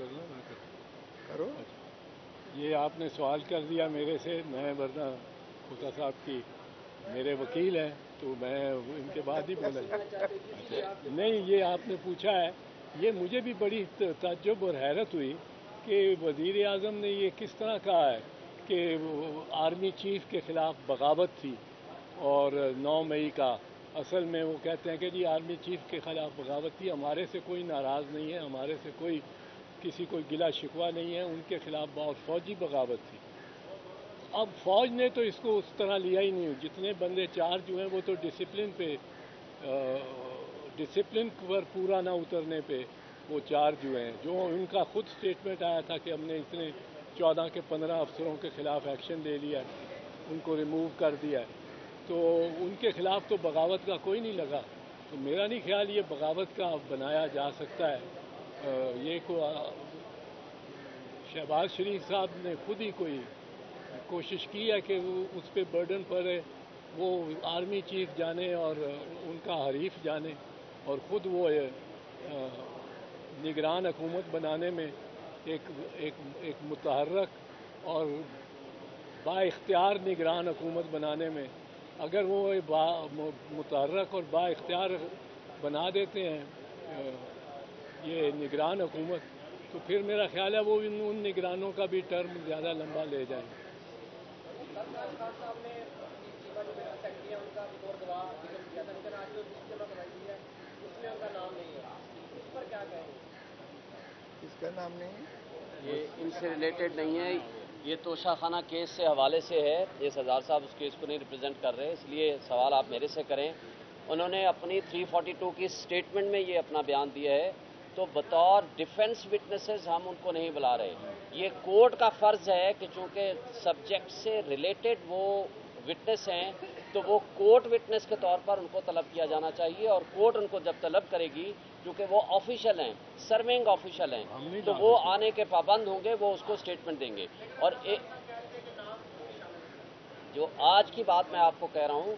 کرنا نہ کرو. یہ آپ نے سوال کر دیا میرے سے. میں ورنہ خدا صاحب کی میرے وکیل ہیں تو میں ان کے بعد ہی بولا. نہیں, یہ آپ نے پوچھا ہے, یہ مجھے بھی بڑی تعجب اور حیرت ہوئی کہ وزیر اعظم نے یہ کس طرح کہا ہے کہ آرمی چیف کے خلاف بغاوت تھی اور 9 مئی کا. اصل میں وہ کہتے ہیں کہ جی آرمی چیف کے خلاف بغاوت تھی, ہمارے سے کوئی ناراض نہیں ہے, ہمارے سے کوئی کسی کو گلا شکوہ نہیں ہے, ان کے خلاف بہت فوجی بغاوت تھی. اب فوج نے تو اس کو اس طرح لیا ہی نہیں. جتنے بندے چارج ہوئے ہیں وہ تو ڈسپلن پر پورا نہ اترنے پہ وہ چارج ہوئے ہیں. جو ان کا خود سٹیٹمنٹ آیا تھا کہ ہم نے اتنے 14 کے 15 افسروں کے خلاف ایکشن لے لیا ہے, ان کو ریموو کر دیا ہے, تو ان کے خلاف تو بغاوت کا کوئی نہیں لگا. تو میرا نہیں خیال یہ بغاوت کا بنایا جا سکتا ہے. یہ شہباز شریف صاحب نے خود ہی کوئی کوشش کی ہے کہ وہ اس پہ برڈن پڑے, وہ آرمی چیف جانے اور ان کا حریف جانے, اور خود وہ نگران حکومت بنانے میں ایک متحرک اور با اختیار نگران حکومت بنانے میں اگر وہ متحرک اور با اختیار بنا دیتے ہیں یہ نگران حکومت, تو پھر میرا خیال ہے وہ ان نگرانوں کا بھی ٹرم زیادہ لمبا لے جائیں. کس کا نام نہیں ہے؟ یہ ان سے ریلیٹڈ نہیں ہے, یہ توشہ خانہ کیس سے حوالے سے ہے. یہ سردار صاحب اس کیس کو نہیں ریپرزینٹ کر رہے, اس لیے سوال آپ میرے سے کریں. انہوں نے اپنی 342 کی سٹیٹمنٹ میں یہ اپنا بیان دیا ہے, تو بطور ڈیفنس وٹنسز ہم ان کو نہیں بلا رہے. یہ کورٹ کا فرض ہے کہ چونکہ سبجیکٹ سے ریلیٹڈ وہ وٹنس ہیں تو وہ کورٹ وٹنس کے طور پر ان کو طلب کیا جانا چاہیے, اور کورٹ ان کو جب طلب کرے گی کیونکہ وہ آفیشل ہیں, سرونگ آفیشل ہیں, تو وہ آنے کے پابند ہوں گے, وہ اس کو سٹیٹمنٹ دیں گے. اور جو آج کی بات میں آپ کو کہہ رہا ہوں,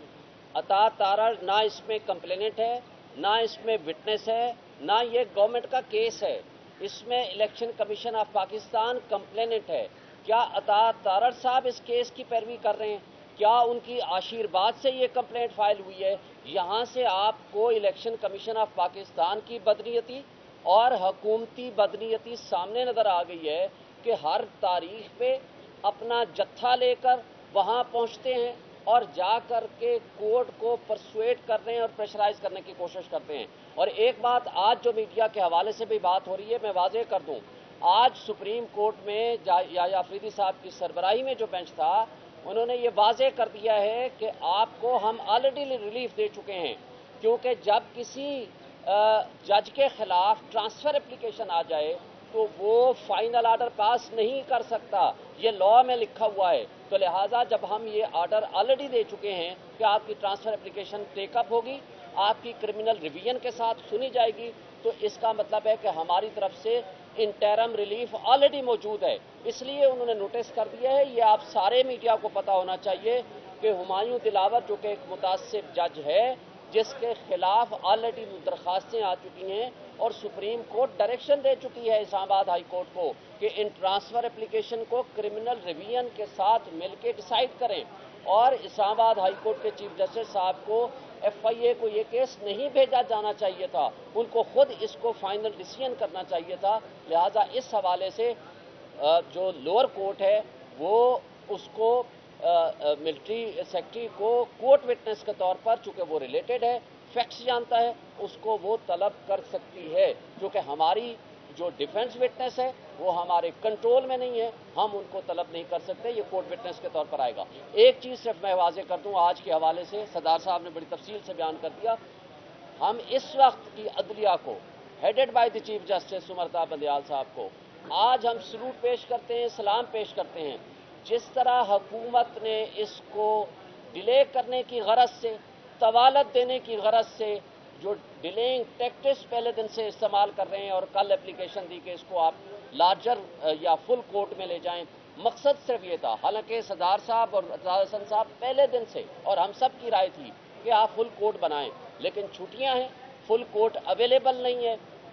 عطا تارڑ نہ اس میں کمپلیننٹ ہے, نہ اس میں وٹنس ہے, نہ یہ گورنمنٹ کا کیس ہے. اس میں election commission of Pakistan complainant ہے. کیا عطا تارڑ صاحب اس کیس کی پیروی کر رہے ہیں؟ کیا ان کی آشیرواد سے یہ کمپلینٹ فائل ہوئی ہے؟ یہاں سے آپ کو الیکشن کمیشن آف پاکستان کی بدنیتی اور حکومتی بدنیتی سامنے نظر آ گئی ہے کہ ہر تاریخ پہ اپنا جتھا لے کر وہاں پہنچتے ہیں اور جا کر کے کورٹ کو پرسویٹ کرنے اور پریشرائز کرنے کی کوشش کرتے ہیں. اور ایک بات آج جو میڈیا کے حوالے سے بھی بات ہو رہی ہے, میں واضح کر دوں, آج سپریم کورٹ میں یحییٰ آفریدی صاحب کی سربراہی میں جو بینچ تھا, انہوں نے یہ واضح کر دیا ہے کہ آپ کو ہم آلریڈی ریلیف دے چکے ہیں, کیونکہ جب کسی جج کے خلاف ٹرانسفر اپلیکیشن آ جائے تو وہ فائنل آرڈر پاس نہیں کر سکتا, یہ لاء میں لکھا ہوا ہے. تو لہٰذا جب ہم یہ آرڈر آلریڈی دے چکے ہیں کہ آپ کی ٹرانسفر اپلیکیشن ٹیک اپ ہوگی, آپ کی کرمنل ریویژن کے ساتھ سنی جائے گی, تو اس کا مطلب ہے کہ ہماری طرف سے انٹرم ریلیف آلریڈی موجود ہے. اس لیے انہوں نے نوٹس کر دیا ہے. یہ آپ سارے میڈیا کو پتا ہونا چاہیے کہ ہمایوں دلاور جو کہ ایک متعصب جج ہے, جس کے خلاف آلریڈی درخواستیں آ چکی ہیں اور سپریم کورٹ ڈائریکشن دے چکی ہے اسلام آباد ہائی کورٹ کو کہ ان ٹرانسفر اپلیکیشن کو کرمنل ریویژن کے ساتھ مل کے ڈیسائیڈ کریں. اور اسلام آباد ہائی کورٹ کے چیف جسٹس صاحب کو ایف آئی اے کو یہ کیس نہیں بھیجا جانا چاہیے تھا, ان کو خود اس کو فائنل ڈیسیژن کرنا چاہیے تھا. لہذا اس حوالے سے جو لوور کورٹ ہے وہ اس کو ملٹری سیکرٹری کو کورٹ وٹنس کے طور پر, چونکہ وہ ریلیٹڈ ہے, فیکٹس جانتا ہے, اس کو وہ طلب کر سکتی ہے. کیونکہ ہماری جو ڈیفنس وٹنس ہے وہ ہمارے کنٹرول میں نہیں ہے, ہم ان کو طلب نہیں کر سکتے, یہ کورٹ وٹنس کے طور پر آئے گا. ایک چیز صرف میں واضح کر دوں, آج کے حوالے سے سردار صاحب نے بڑی تفصیل سے بیان کر دیا, ہم اس وقت کی عدلیہ کو headed by the chief justice سمرتا بندیال صاحب کو آج ہم سلوٹ پیش کرتے ہیں, سلام پیش کرتے ہیں. جس طرح حکومت نے اس کو ڈیلے کرنے کی غرض سے, طوالت دینے کی غرض سے جو ڈیلینگ ٹیکٹس پہلے دن سے استعمال کر رہے ہیں اور کل اپلیکیشن دی کہ اس کو آپ لارجر یا فل کورٹ میں لے جائیں, مقصد صرف یہ تھا. حالانکہ سردار صاحب اور اطلاع حسن صاحب پہلے دن سے اور ہم سب کی رائے تھی کہ آپ فل کورٹ بنائیں, لیکن چھٹیاں ہیں, فل کورٹ اویلیبل نہیں ہے,